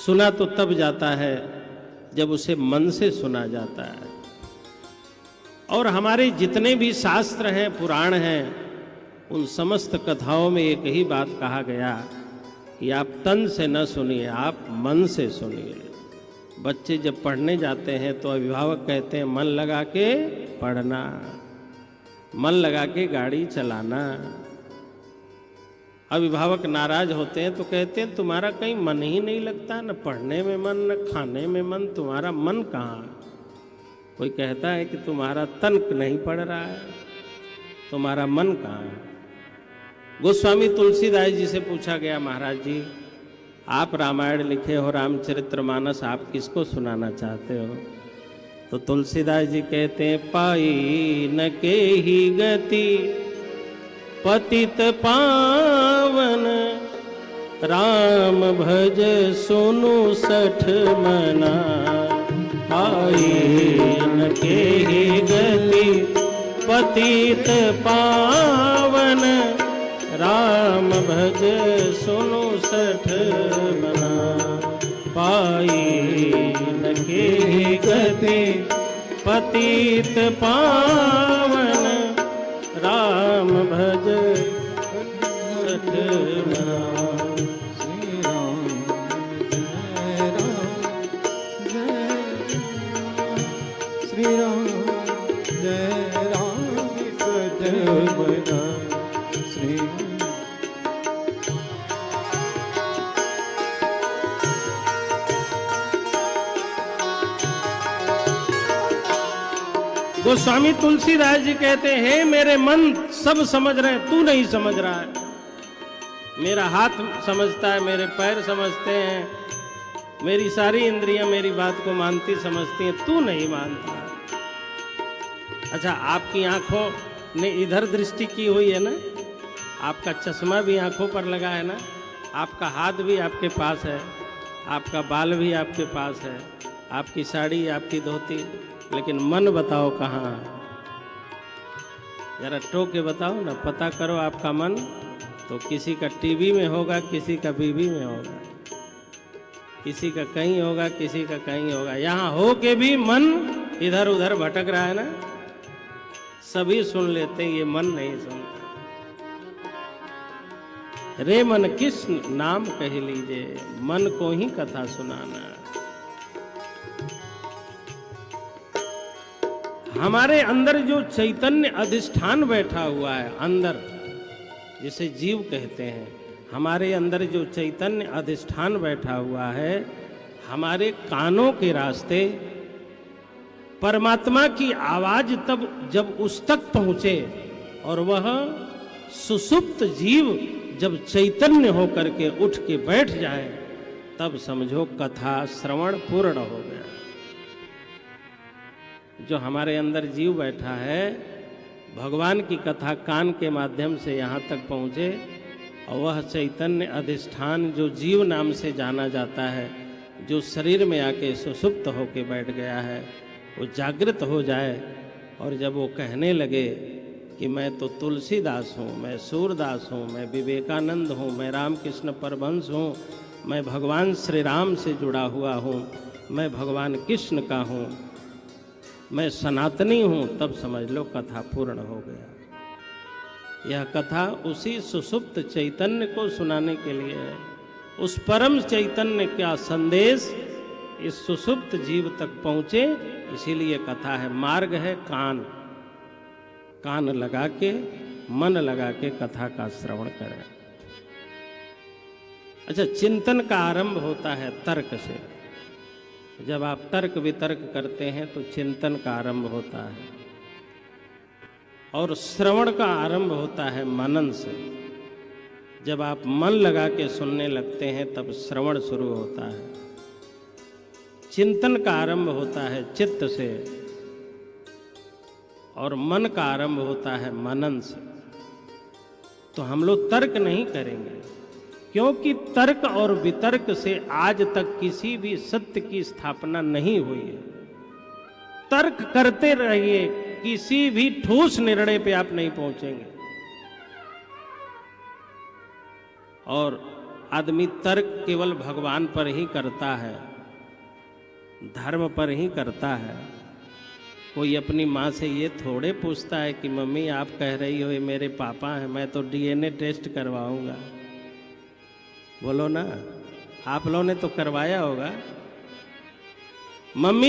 सुना तो तब जाता है जब उसे मन से सुना जाता है। और हमारे जितने भी शास्त्र हैं, पुराण हैं, उन समस्त कथाओं में एक ही बात कहा गया कि आप तन से न सुनिए, आप मन से सुनिए। बच्चे जब पढ़ने जाते हैं तो अभिभावक कहते हैं मन लगा के पढ़ना, मन लगा के गाड़ी चलाना। अभिभावक नाराज होते हैं तो कहते हैं तुम्हारा कहीं मन ही नहीं लगता, न पढ़ने में मन, न खाने में मन, तुम्हारा मन कहाँ है? कोई कहता है कि तुम्हारा तन नहीं पढ़ रहा है, तुम्हारा मन कहाँ है? गोस्वामी तुलसीदास जी से पूछा गया, महाराज जी आप रामायण लिखे हो, रामचरितमानस, आप किसको सुनाना चाहते हो? तो तुलसीदास जी कहते हैं पाई न के ही गति पतित पावन, राम भज सुनु सठ मना। पाई न के ही गति पतित पावन, राम भज सुनु सठ मना। पाई न के ही गति पतित पावन, राम भज सठ मना। श्री राम जय राम जय श्री राम जय राम सठ मना। श्री गोस्वामी तुलसीदास जी कहते हैं मेरे मन सब समझ रहे हैं, तू नहीं समझ रहा है। मेरा हाथ समझता है, मेरे पैर समझते हैं, मेरी सारी इंद्रियां मेरी बात को मानती समझती हैं, तू नहीं मानता। अच्छा, आपकी आंखों ने इधर दृष्टि की हुई है ना, आपका चश्मा भी आंखों पर लगा है ना, आपका हाथ भी आपके पास है, आपका बाल भी आपके पास है, आपकी साड़ी, आपकी धोती, लेकिन मन बताओ कहाँ? जरा टोक के बताओ ना, पता करो आपका मन। तो किसी का टीवी में होगा, किसी का बीवी में होगा, किसी का कहीं होगा, किसी का कहीं होगा। यहाँ हो के भी मन इधर उधर भटक रहा है ना। सभी सुन लेते हैं, ये मन नहीं सुनता। रे मन किस नाम कह लीजिए, मन को ही कथा सुनाना। हमारे अंदर जो चैतन्य अधिष्ठान बैठा हुआ है, अंदर जिसे जीव कहते हैं, हमारे अंदर जो चैतन्य अधिष्ठान बैठा हुआ है, हमारे कानों के रास्ते परमात्मा की आवाज तब जब उस तक पहुंचे और वह सुसुप्त जीव जब चैतन्य होकर के उठ के बैठ जाए, तब समझो कथा श्रवण पूर्ण हो गया। जो हमारे अंदर जीव बैठा है, भगवान की कथा कान के माध्यम से यहाँ तक पहुँचे और वह चैतन्य अधिष्ठान जो जीव नाम से जाना जाता है, जो शरीर में आके सुसुप्त होके बैठ गया है, वो जागृत हो जाए। और जब वो कहने लगे कि मैं तो तुलसीदास हूँ, मैं सूरदास हूँ, मैं विवेकानंद हूँ, मैं रामकृष्ण परमहंस हूँ, मैं भगवान श्री राम से जुड़ा हुआ हूँ, मैं भगवान कृष्ण का हूँ, मैं सनातनी हूँ, तब समझ लो कथा पूर्ण हो गया। यह कथा उसी सुसुप्त चैतन्य को सुनाने के लिए है। उस परम चैतन्य का संदेश इस सुसुप्त जीव तक पहुँचे, इसीलिए कथा है। मार्ग है कान, कान लगा के, मन लगा के कथा का श्रवण करें। अच्छा, चिंतन का आरंभ होता है तर्क से। जब आप तर्क वितर्क करते हैं तो चिंतन का आरंभ होता है, और श्रवण का आरंभ होता है मनन से। जब आप मन लगा के सुनने लगते हैं तब श्रवण शुरू होता है। चिंतन का आरंभ होता है चित्त से, और मन का आरंभ होता है मनन से। तो हम लोग तर्क नहीं करेंगे, क्योंकि तर्क और वितर्क से आज तक किसी भी सत्य की स्थापना नहीं हुई है। तर्क करते रहिए, किसी भी ठोस निर्णय पे आप नहीं पहुंचेंगे। और आदमी तर्क केवल भगवान पर ही करता है, धर्म पर ही करता है। कोई अपनी माँ से ये थोड़े पूछता है कि मम्मी आप कह रही हो ये मेरे पापा हैं, मैं तो डीएनए टेस्ट करवाऊंगा। बोलो ना, आप लोगों ने तो करवाया होगा। मम्मी